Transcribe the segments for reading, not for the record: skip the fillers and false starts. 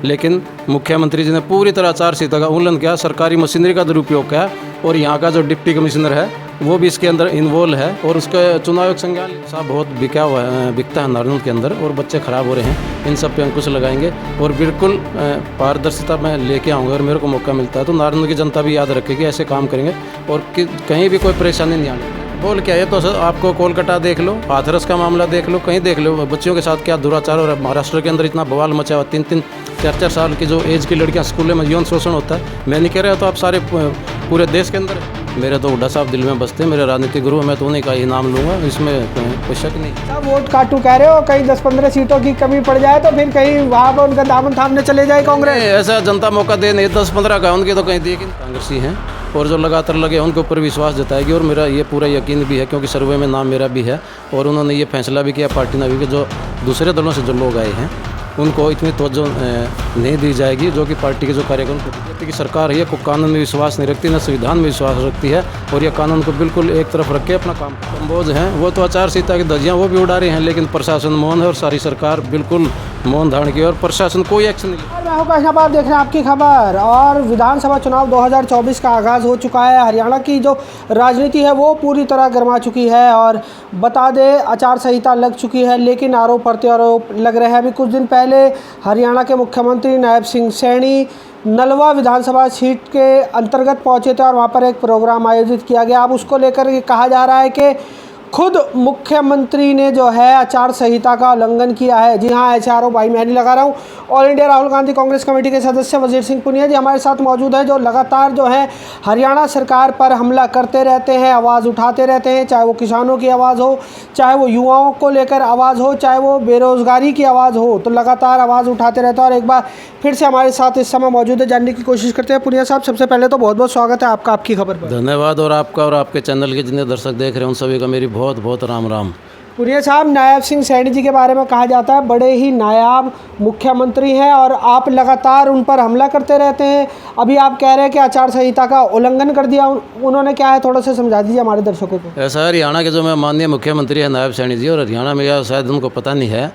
लेकिन मुख्यमंत्री जी ने पूरी तरह आचार संहिता का उल्लंघन किया, सरकारी मशीनरी का दुरुपयोग किया और यहाँ का जो डिप्टी कमिश्नर है वो भी इसके अंदर इन्वॉल्व है और उसका चुनाव आयोग संज्ञान साहब बहुत बिकता है नारनौल के अंदर और बच्चे खराब हो रहे हैं। इन सब पे अंकुश लगाएंगे और बिल्कुल पारदर्शिता मैं लेके आऊँगा। अगर मेरे को मौका मिलता है तो नारनौल की जनता भी याद रखेगी, ऐसे काम करेंगे और कहीं भी कोई परेशानी नहीं आने बोल क्या है। तो आपको कोलकाता देख लो, हाथरस का मामला देख लो, कहीं देख लो बच्चियों के साथ क्या दुराचार हो रहा है। महाराष्ट्र के अंदर इतना बवाल मचा हुआ, 3-3, 4-4 साल की जो एज की लड़कियां स्कूलों में यौन शोषण होता है। मैं नहीं कह रहा तो आप सारे पूरे देश के अंदर मेरे तो हुड्डा साहब दिल में बसते हैं, मेरे राजनीतिक गुरु, मैं तो उन्हीं का ही नाम लूँगा, इसमें कोई शक नहीं। सब वोट काटू कह रहे हो, कहीं 10-15 सीटों की कमी पड़ जाए तो फिर कहीं वहाँ पर उनका दामन थामने चले जाए कांग्रेस। ऐसा जनता मौका दे नहीं, 10-15 का उनके तो कहीं देखिए कांग्रेसी हैं और जो लगातार लगे उनके ऊपर विश्वास जताएगी और मेरा ये पूरा यकीन भी है क्योंकि सर्वे में नाम मेरा भी है और उन्होंने ये फैसला भी किया पार्टी ने भी कि जो दूसरे दलों से जो लोग आए हैं उनको इतनी तवज्जो नहीं दी जाएगी जो कि पार्टी के जो कार्यक्रम की सरकार है को कानून में विश्वास नहीं रखती, न संविधान में विश्वास रखती है और यह कानून को बिल्कुल एक तरफ रख के अपना काम कंबोज हैं वो तो आचार संहिता की धज्जियाँ वो भी उड़ा रहे हैं, लेकिन प्रशासन मौन है और सारी सरकार बिल्कुल मौन धारण की और प्रशासन कोई एक्शन नहीं। मैं हूं काशनाबाद, आप देख रहे हैं आपकी खबर। और विधानसभा चुनाव 2024 का आगाज़ हो चुका है। हरियाणा की जो राजनीति है वो पूरी तरह गर्मा चुकी है और बता दें आचार संहिता लग चुकी है, लेकिन आरोप प्रत्यारोप लग रहे हैं। अभी कुछ दिन पहले हरियाणा के मुख्यमंत्री नायब सिंह सैनी नलवा विधानसभा सीट के अंतर्गत पहुंचे थे और वहां पर एक प्रोग्राम आयोजित किया गया। अब उसको लेकर ये कहा जा रहा है कि खुद मुख्यमंत्री ने जो है आचार संहिता का उल्लंघन किया है। जी हाँ, ऐसे आरोप भाई मैं नहीं लगा रहा हूँ। All India Rahul Gandhi Congress committee के सदस्य वजीर सिंह पुनिया जी हमारे साथ मौजूद है, जो लगातार जो है हरियाणा सरकार पर हमला करते रहते हैं, आवाज़ उठाते रहते हैं, चाहे वो किसानों की आवाज़ हो, चाहे वो युवाओं को लेकर आवाज़ हो, चाहे वो बेरोज़गारी की आवाज़ हो, तो लगातार आवाज़ उठाते रहते हैं। और एक बार फिर से हमारे साथ इस समय मौजूद है, जानने की कोशिश करते हैं। पुनिया साहब, सबसे पहले तो बहुत बहुत स्वागत है आपका आपकी खबर पर। धन्यवाद। और आपका और आपके चैनल के जितने दर्शक देख रहे हैं उन सभी का मेरी बहुत बहुत राम राम। पुनिया साहब, नायब सिंह सैनी जी के बारे में कहा जाता है बड़े ही नायाब मुख्यमंत्री हैं और आप लगातार उन पर हमला करते रहते हैं। अभी आप कह रहे हैं कि आचार संहिता का उल्लंघन कर दिया, उन्होंने क्या है थोड़ा सा समझा दीजिए हमारे दर्शकों को। ऐसा हरियाणा के जो मैं माननीय मुख्यमंत्री है नायब सैनी जी, और हरियाणा में यह शायद उनको पता नहीं है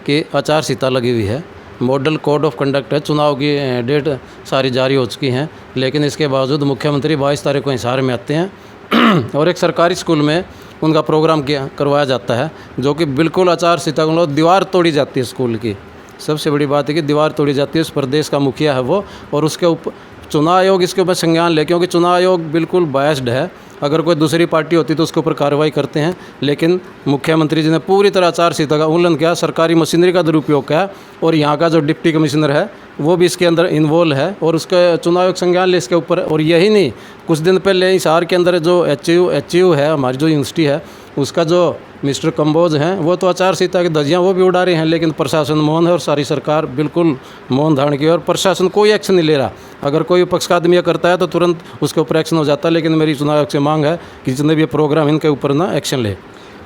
कि आचार संहिता लगी हुई है, मॉडल कोड ऑफ कंडक्ट है, चुनाव की डेट सारी जारी हो चुकी हैं, लेकिन इसके बावजूद मुख्यमंत्री 22 तारीख को हिसार में आते हैं और एक सरकारी स्कूल में उनका प्रोग्राम करवाया जाता है जो कि बिल्कुल आचार संहिता को दीवार तोड़ी जाती है। स्कूल की सबसे बड़ी बात है कि दीवार तोड़ी जाती है। उस प्रदेश का मुखिया है वो, और उसके ऊपर चुनाव आयोग इसके ऊपर संज्ञान ले, क्योंकि चुनाव आयोग बिल्कुल बायस्ड है। अगर कोई दूसरी पार्टी होती तो उसके ऊपर कार्रवाई करते हैं, लेकिन मुख्यमंत्री जी ने पूरी तरह आचार संहिता का उल्लंघन किया, सरकारी मशीनरी का दुरुपयोग किया और यहाँ का जो डिप्टी कमिश्नर है वो भी इसके अंदर इन्वॉल्व है और उसका चुनाव आयोग संज्ञान ले इसके ऊपर। और यही नहीं, कुछ दिन पहले हिसार के अंदर जो एच है हमारी जो यूनिवर्सिटी है उसका जो मिस्टर कंबोज हैं वो तो आचार संहिता की धज्जियाँ वो भी उड़ा रहे हैं, लेकिन प्रशासन मौन है और सारी सरकार बिल्कुल मौन धारण की और प्रशासन कोई एक्शन नहीं ले रहा। अगर कोई विपक्ष का आदमी करता है तो तुरंत उसके ऊपर एक्शन हो जाता है, लेकिन मेरी चुनाव आयोग से मांग है कि जितने भी प्रोग्राम इनके ऊपर ना एक्शन ले।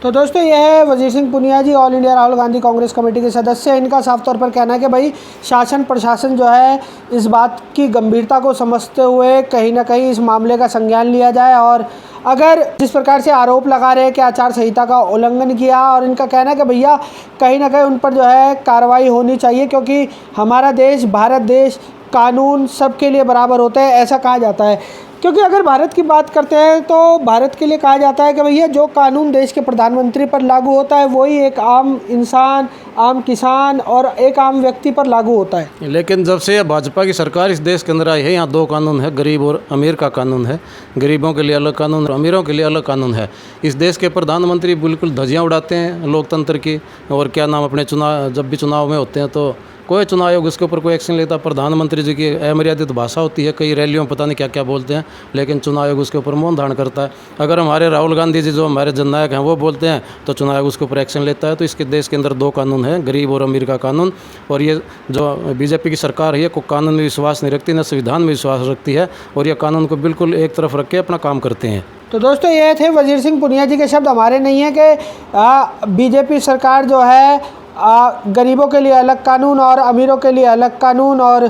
तो दोस्तों, यह है Wazir Singh Punia ji, all India Rahul Gandhi Congress committee के सदस्य हैं। इनका साफ तौर पर कहना है कि भाई शासन प्रशासन जो है इस बात की गंभीरता को समझते हुए कहीं ना कहीं इस मामले का संज्ञान लिया जाए और अगर जिस प्रकार से आरोप लगा रहे हैं कि आचार संहिता का उल्लंघन किया, और इनका कहना है कि भैया कहीं ना कहीं उन पर जो है कार्रवाई होनी चाहिए, क्योंकि हमारा देश भारत देश कानून सबके लिए बराबर होते हैं, ऐसा कहा जाता है। क्योंकि अगर भारत की बात करते हैं तो भारत के लिए कहा जाता है कि भैया जो कानून देश के प्रधानमंत्री पर लागू होता है वही एक आम इंसान, आम किसान और एक आम व्यक्ति पर लागू होता है। लेकिन जब से भाजपा की सरकार इस देश के अंदर आई है, यहाँ दो कानून है, गरीब और अमीर का कानून है। गरीबों के लिए अलग कानून और अमीरों के लिए अलग कानून है। इस देश के प्रधानमंत्री बिल्कुल धज्जियाँ उड़ाते हैं लोकतंत्र की, और क्या नाम अपने चुनाव जब भी चुनाव में होते हैं तो कोई चुनाव आयोग उसके ऊपर कोई एक्शन लेता। प्रधानमंत्री जी की अमर्यादित भाषा होती है, कई रैलियों में पता नहीं क्या क्या बोलते हैं, लेकिन चुनाव आयोग उसके ऊपर मौन धारण करता है। अगर हमारे राहुल गांधी जी जो हमारे जननायक हैं वो बोलते हैं तो चुनाव आयोग उसके ऊपर एक्शन लेता है। तो इसके देश के अंदर दो कानून हैं, गरीब और अमीर का कानून। और ये जो बीजेपी की सरकार है ये कानून में विश्वास नहीं रखती, न संविधान में विश्वास रखती है, और ये कानून को बिल्कुल एक तरफ रख के अपना काम करते हैं। तो दोस्तों, ये थे वजीर सिंह पुनिया जी के शब्द, हमारे नहीं है कि बीजेपी सरकार जो है गरीबों के लिए अलग कानून और अमीरों के लिए अलग कानून और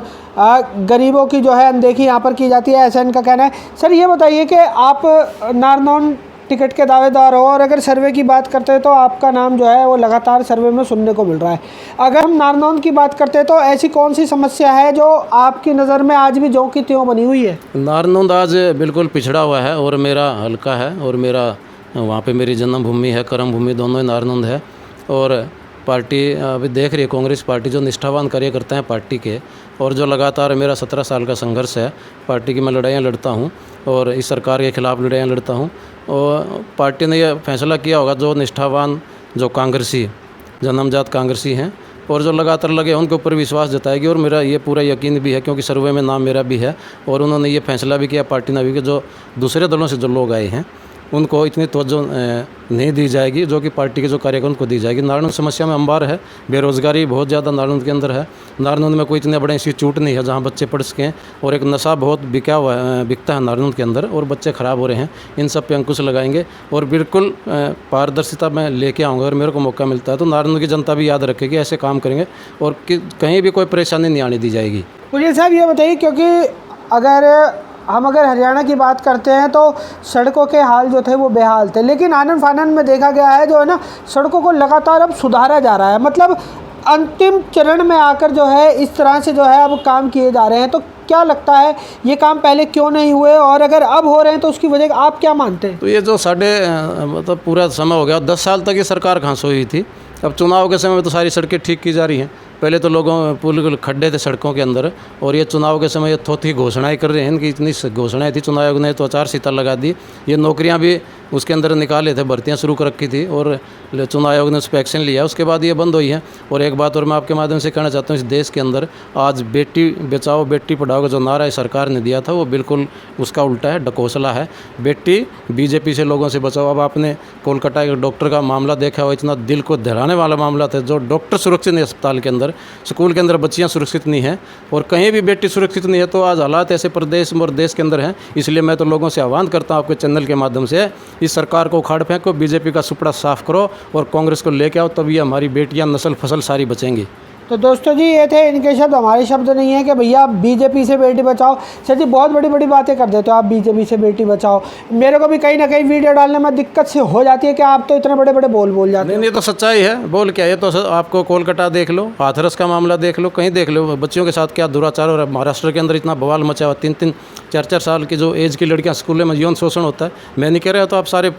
गरीबों की जो है अनदेखी यहाँ पर की जाती है, ऐसा इनका कहना है। सर, ये बताइए कि आप नारनौल टिकट के दावेदार हो, और अगर सर्वे की बात करते हैं तो आपका नाम जो है वो लगातार सर्वे में सुनने को मिल रहा है। अगर हम नारनौंद की बात करते हैं तो ऐसी कौन सी समस्या है जो आपकी नज़र में आज भी ज्यों की त्यों बनी हुई है? नारनौंद आज बिल्कुल पिछड़ा हुआ है और मेरा हल्का है और मेरा वहाँ पे मेरी जन्मभूमि है, कर्म भूमि दोनों ही नारनौंद है। और पार्टी अभी देख रही है कांग्रेस पार्टी जो निष्ठावान कार्यकर्ता हैं पार्टी के, और जो लगातार मेरा 17 साल का संघर्ष है पार्टी की, मैं लड़ाइयाँ लड़ता हूँ और इस सरकार के खिलाफ लड़ाइयाँ लड़ता हूँ। और पार्टी ने यह फैसला किया होगा जो निष्ठावान, जो कांग्रेसी, जन्मजात कांग्रेसी हैं और जो लगातार लगे हैं उनके ऊपर विश्वास जताएगी। और मेरा ये पूरा यकीन भी है क्योंकि सर्वे में नाम मेरा भी है और उन्होंने ये फैसला भी किया पार्टी ने भी कि जो दूसरे दलों से जो लोग आए हैं उनको इतनी तवज्जो नहीं दी जाएगी जो कि पार्टी के जो कार्यक्रम को दी जाएगी। नारनौंद समस्या में अंबार है, बेरोज़गारी बहुत ज़्यादा नारनौंद के अंदर है। नारनौंद में कोई इतने बड़े इंस्टीट्यूट नहीं है जहाँ बच्चे पढ़ सकें, और एक नशा बहुत बिकता है नारनौंद के अंदर और बच्चे ख़राब हो रहे हैं। इन सब पे अंकुश लगाएंगे और बिल्कुल पारदर्शिता में लेके आऊँगा। और मेरे को मौका मिलता है तो नारनौंद की जनता भी याद रखेगी, ऐसे काम करेंगे और कहीं भी कोई परेशानी नहीं आने दी जाएगी। मुझे साहब ये बताइए, क्योंकि अगर हरियाणा की बात करते हैं तो सड़कों के हाल जो थे वो बेहाल थे, लेकिन आनन फानन में देखा गया है जो है ना, सड़कों को लगातार अब सुधारा जा रहा है। मतलब अंतिम चरण में आकर जो है इस तरह से जो है अब काम किए जा रहे हैं। तो क्या लगता है ये काम पहले क्यों नहीं हुए, और अगर अब हो रहे हैं तो उसकी वजह आप क्या मानते हैं? तो ये जो मतलब पूरा समय हो गया, 10 साल तक ये सरकार कहाँ सोई थी। अब चुनाव के समय में तो सारी सड़कें ठीक की जा रही हैं। पहले तो लोगों पुल खड्डे थे सड़कों के अंदर, और ये चुनाव के समय ये थोथी घोषणाएं कर रहे हैं। इनकी इतनी घोषणाएं थी, चुनाव आयोग ने तो आचार-संहिता लगा दी। ये नौकरियां भी उसके अंदर निकाले थे, भर्तियां शुरू कर रखी थी और चुनाव आयोग ने उस पर एक्शन लिया। उसके बाद ये बंद हुई है। और एक बात और मैं आपके माध्यम से कहना चाहता हूँ, इस देश के अंदर आज बेटी बचाओ बेटी पढ़ाओ का जो नारा सरकार ने दिया था वो बिल्कुल उसका उल्टा है, ढकोसला है। बेटी बीजेपी से लोगों से बचाओ। अब आपने कोलकाता एक डॉक्टर का मामला देखा हो, इतना दिल को दहलाने वाला मामला था। जो डॉक्टर सुरक्षित नहीं अस्पताल के अंदर, स्कूल के अंदर बच्चियां सुरक्षित नहीं हैं और कहीं भी बेटी सुरक्षित नहीं है। तो आज हालात ऐसे प्रदेश और देश के अंदर हैं। इसलिए मैं तो लोगों से आह्वान करता हूं आपके चैनल के माध्यम से, इस सरकार को उखाड़ फेंको, बीजेपी का सुपड़ा साफ करो और कांग्रेस को लेके आओ, तभी हमारी बेटियां नस्ल फसल सारी बचेंगी। तो दोस्तों जी, ये थे इनके शब्द, हमारे शब्द नहीं है कि भैया बीजेपी से बेटी बचाओ। सर जी बहुत बड़ी बड़ी बातें कर देते हो आप, बीजेपी से बेटी बचाओ। मेरे को भी कहीं ना कहीं वीडियो डालने में दिक्कत से हो जाती है कि आप तो इतने बड़े बड़े बोल जाते हैं। नहीं, ये तो सच्चाई है। बोल क्या, ये तो आपको कोलकाता देख लो, हाथरस का मामला देख लो, कहीं देख लो, बच्चियों के साथ क्या दुराचार हो रहा है। महाराष्ट्र के अंदर इतना बवाल मचा हुआ, 3-3, 4-4 साल की जो एज की लड़कियां स्कूलों में यौन शोषण होता है। मैं नहीं कह रहा, तो आप सारे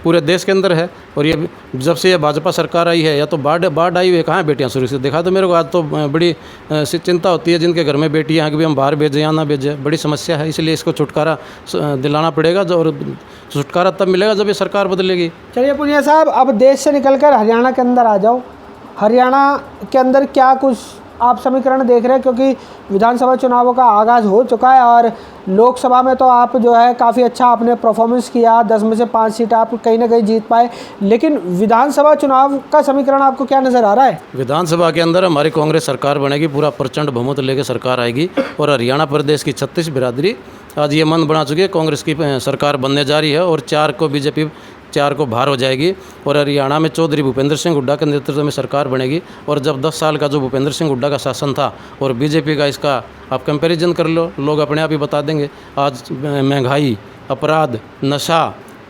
पूरे देश के अंदर है। और ये जब से ये भाजपा सरकार आई है, या तो बाढ़ आई हुई है, कहाँ बेटियाँ सुरक्षित दिखा दो मेरे को। आज तो बड़ी चिंता होती है जिनके घर में बेटियां हैं कि भी हम बाहर भेजें या ना भेजें, बड़ी समस्या है। इसलिए इसको छुटकारा दिलाना पड़ेगा, और छुटकारा तब मिलेगा जब ये सरकार बदलेगी। चलिए पुनिया साहब, अब देश से निकलकर हरियाणा के अंदर आ जाओ। हरियाणा के अंदर क्या कुछ आप समीकरण देख रहे हैं, क्योंकि विधानसभा चुनावों का आगाज़ हो चुका है और लोकसभा में तो आप जो है काफ़ी अच्छा आपने परफॉर्मेंस किया, 10 में से 5 सीट आप कहीं ना कहीं जीत पाए, लेकिन विधानसभा चुनाव का समीकरण आपको क्या नज़र आ रहा है? विधानसभा के अंदर हमारी कांग्रेस सरकार बनेगी, पूरा प्रचंड बहुमत लेकर सरकार आएगी। और हरियाणा प्रदेश की 36 बिरादरी आज ये मन बना चुकी है, कांग्रेस की सरकार बनने जा रही है और 4 को बीजेपी 4 को बाहर हो जाएगी। और हरियाणा में चौधरी भूपेंद्र सिंह हुड्डा के नेतृत्व में सरकार बनेगी। और जब 10 साल का जो भूपेंद्र सिंह हुड्डा का शासन था और बीजेपी का, इसका आप कंपैरिजन कर लो, लोग अपने आप ही बता देंगे। आज महंगाई, अपराध, नशा,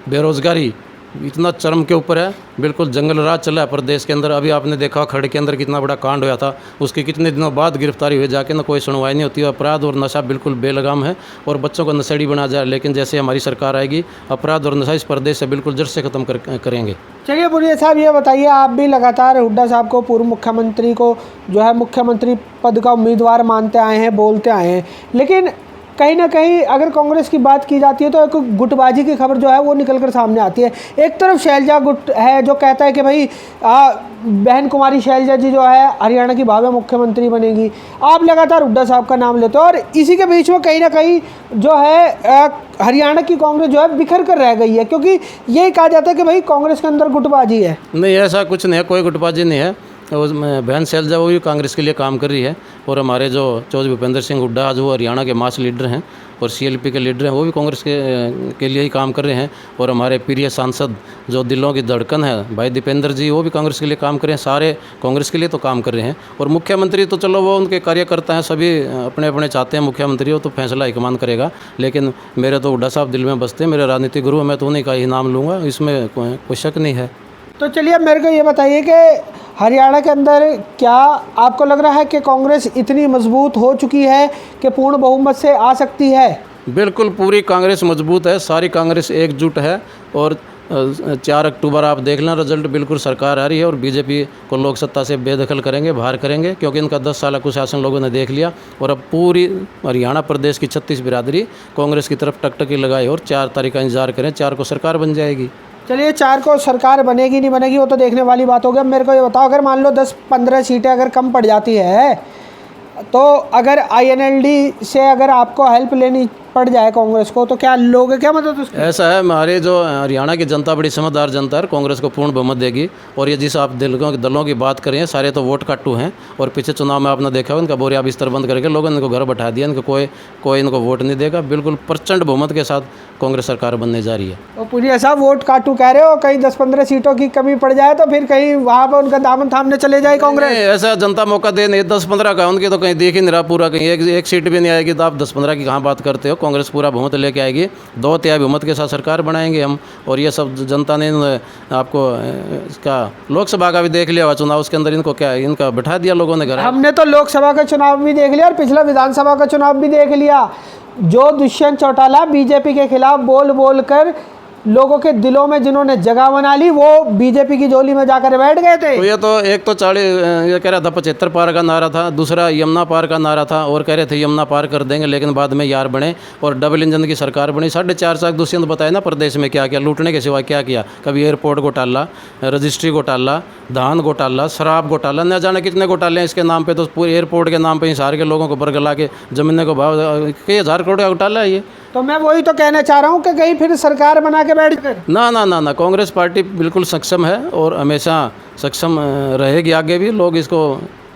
बेरोज़गारी इतना चरम के ऊपर है, बिल्कुल जंगल राज चला है प्रदेश के अंदर। अभी आपने देखा खड़ के अंदर कितना बड़ा कांड हुआ था, उसकी कितने दिनों बाद गिरफ्तारी हुई, जाके ना कोई सुनवाई नहीं होती। अपराध और नशा बिल्कुल बेलगाम है और बच्चों को नशेड़ी बना जाए। लेकिन जैसे हमारी सरकार आएगी, अपराध और नशा इस प्रदेश से बिल्कुल जड़ से ख़त्म करेंगे। चलिए पुनिया साहब, ये बताइए, आप भी लगातार हुड्डा साहब को, पूर्व मुख्यमंत्री को जो है मुख्यमंत्री पद का उम्मीदवार मानते आए हैं, बोलते आए हैं, लेकिन कहीं ना कहीं अगर कांग्रेस की बात की जाती है तो एक गुटबाजी की खबर जो है वो निकल कर सामने आती है। एक तरफ शैलजा गुट है जो कहता है कि भाई बहन कुमारी शैलजा जी जो है हरियाणा की भावी मुख्यमंत्री बनेगी। आप लगातार हुड्डा साहब का नाम लेते हो और इसी के बीच में कहीं ना कहीं जो है हरियाणा की कांग्रेस जो है बिखर कर रह गई है, क्योंकि यही कहा जाता है कि भाई कांग्रेस के अंदर गुटबाजी है। नहीं, ऐसा कुछ नहीं है, कोई गुटबाजी नहीं है। और बहन शैलजा वो भी कांग्रेस के लिए काम कर रही है। और हमारे जो चौधरी भूपेंद्र सिंह हुड्डा जो हरियाणा के मास लीडर हैं और CLP के लीडर हैं, वो भी कांग्रेस के लिए ही काम कर रहे हैं। और हमारे प्रिय सांसद जो दिलों की धड़कन है भाई दीपेंद्र जी, वो भी कांग्रेस के लिए काम कर रहे हैं। सारे कांग्रेस के लिए तो काम कर रहे हैं। और मुख्यमंत्री तो चलो वो उनके कार्यकर्ता हैं, सभी अपने अपने चाहते हैं मुख्यमंत्री हो, तो फैसला हाईकमान करेगा। लेकिन मेरे तो हुड्डा साहब दिल में बसते हैं, मेरे राजनीतिक गुरु, मैं तो उन्हीं का ही नाम लूँगा, इसमें कोई शक नहीं है। तो चलिए अब मेरे को ये बताइए कि हरियाणा के अंदर क्या आपको लग रहा है कि कांग्रेस इतनी मजबूत हो चुकी है कि पूर्ण बहुमत से आ सकती है? बिल्कुल पूरी कांग्रेस मजबूत है, सारी कांग्रेस एकजुट है। और 4 अक्टूबर आप देख लें रिजल्ट, बिल्कुल सरकार आ रही है और बीजेपी को लोक सत्ता से बेदखल करेंगे, बाहर करेंगे, क्योंकि इनका 10 साल कुशासन लोगों ने देख लिया। और अब पूरी हरियाणा प्रदेश की 36 बिरादरी कांग्रेस की तरफ टकटकी लगाई और 4 तारीख का इंतजार करें, 4 को सरकार बन जाएगी। चलिए 4 को सरकार बनेगी नहीं बनेगी वो तो देखने वाली बात होगी। अब मेरे को ये बताओ, अगर मान लो 10-15 सीटें अगर कम पड़ जाती है, तो अगर INLD से अगर आपको हेल्प लेनी पड़ जाए कांग्रेस को, तो क्या लोगे क्या मदद उसकी? ऐसा है, हमारे जो हरियाणा की जनता बड़ी समझदार जनता है, कांग्रेस को पूर्ण बहुमत देगी। और ये जिस आप दलों की बात करें, सारे तो वोट काटू हैं। और पिछले चुनाव में आपने देखा होगा, इनका बोरिया बिस्तर बंद करके लोगों ने इनको घर बैठा दिया, इनको कोई इनको वोट नहीं देगा। बिल्कुल प्रचंड बहुमत के साथ कांग्रेस सरकार बनने जा रही है। तो पूरी ऐसा वोट काटू कह रहे हो, कहीं 10-15 सीटों की कमी पड़ जाए तो फिर कहीं वहाँ पर उनका दामन थामने चले जाए कांग्रेस? नहीं, ऐसा जनता मौका दे नहीं, 10-15 का उनकी तो कहीं देख ही नहीं रहा पूरा, कहीं एक सीट भी नहीं आएगी। तो आप 10-15 की कहाँ बात करते हो? कांग्रेस पूरा बहुमत लेके आएगी, 2/3 बहुमत के साथ सरकार बनाएंगे हम। और ये सब जनता ने आपको इसका लोकसभा का भी देख लिया हुआ चुनाव, उसके अंदर इनको क्या इनका बैठा दिया लोगों ने घर। हमने तो लोकसभा का चुनाव भी देख लिया और पिछला विधानसभा का चुनाव भी देख लिया। जो दुष्यंत चौटाला बीजेपी के खिलाफ बोल बोल कर लोगों के दिलों में जिन्होंने जगह बना ली, वो बीजेपी की झोली में जाकर बैठ गए थे। तो ये तो एक तो 40 ये कह रहा था 75 पार का नारा था, दूसरा यमुना पार का नारा था, और कह रहे थे यमुना पार कर देंगे, लेकिन बाद में यार बने और डबल इंजन की सरकार बनी। 4.5 साल दुष्यंत बताए ना प्रदेश में क्या क्या लूटने के सिवा क्या किया। कभी एयरपोर्ट घोटाला, रजिस्ट्री घोटाला, धान घोटाला, शराब घोटाला, न जाने कितने घोटाले हैं इसके नाम पे। तो पूरे एयरपोर्ट के नाम पे हिसार के लोगों को बरगला के जमीन को भाव कई 1000 करोड़ का घोटाला है ये। तो मैं वही तो कहना चाह रहा हूँ कि कहीं फिर सरकार बना के बैठ कर। ना ना ना ना, कांग्रेस पार्टी बिल्कुल सक्षम है और हमेशा सक्षम रहेगी। आगे भी लोग इसको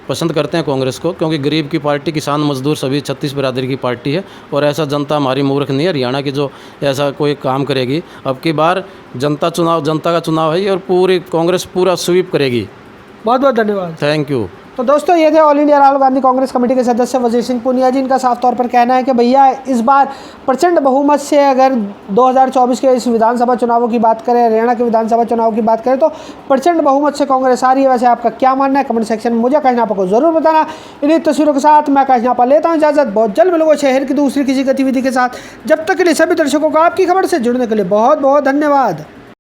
पसंद करते हैं कांग्रेस को, क्योंकि गरीब की पार्टी, किसान मजदूर सभी 36 बिरादरी की पार्टी है। और ऐसा जनता हमारी मूर्ख नहीं है हरियाणा की जो ऐसा कोई काम करेगी। अब की बार जनता का चुनाव है और पूरी कांग्रेस पूरा स्वीप करेगी। बहुत बहुत धन्यवाद। Thank you. तो दोस्तों, ये थे all India Rahul Gandhi Congress committee के सदस्य वजीर सिंह पुनिया जी। इनका साफ तौर पर कहना है कि भैया इस बार प्रचंड बहुमत से अगर 2024 के इस विधानसभा चुनावों की बात करें, हरियाणा के विधानसभा चुनाव की बात करें, तो प्रचंड बहुमत से कांग्रेस आ रही है। वैसे आपका क्या मानना है कमेंट सेक्शन में मुझे आकाश नापा को जरूर बताना। इन्हीं तस्वीरों के साथ मैं आकाश नापा लेता हूँ इजाज़त। बहुत जल्द मिलूंगा शहर की दूसरी किसी गतिविधि के साथ। जब तक के लिए सभी दर्शकों को आपकी खबर से जुड़ने के लिए बहुत बहुत धन्यवाद।